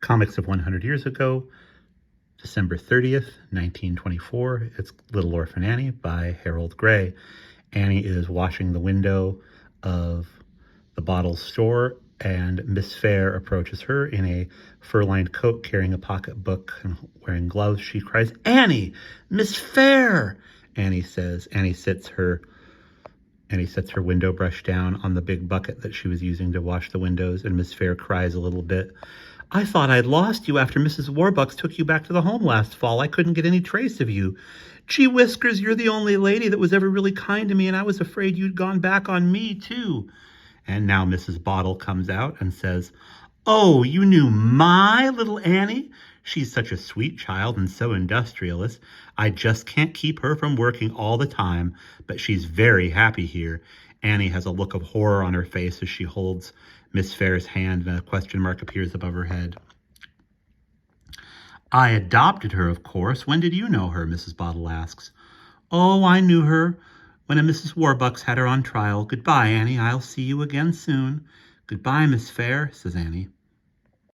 Comics of 100 Years Ago, December 30th, 1924. It's Little Orphan Annie by Harold Gray. Annie is washing the window of the Bottle store, and Miss Fair approaches her in a fur-lined coat, carrying a pocketbook and wearing gloves. She cries, "Annie! Miss Fair!" Annie says. Annie sets her window brush down on the big bucket that she was using to wash the windows, and Miss Fair cries a little bit. "I thought I'd lost you after Mrs. Warbucks took you back to the home last fall. I couldn't get any trace of you. Gee whiskers, you're the only lady that was ever really kind to me, and I was afraid you'd gone back on me, too." And now Mrs. Bottle comes out and says, "Oh, you knew my little Annie? She's such a sweet child and so industrious. I just can't keep her from working all the time, but she's very happy here." Annie has a look of horror on her face as she holds Miss Fair's hand, and a question mark appears above her head. "I adopted her, of course. When did you know her?" Mrs. Bottle asks. "Oh, I knew her when a Mrs. Warbucks had her on trial. Goodbye, Annie. I'll see you again soon." "Goodbye, Miss Fair," says Annie.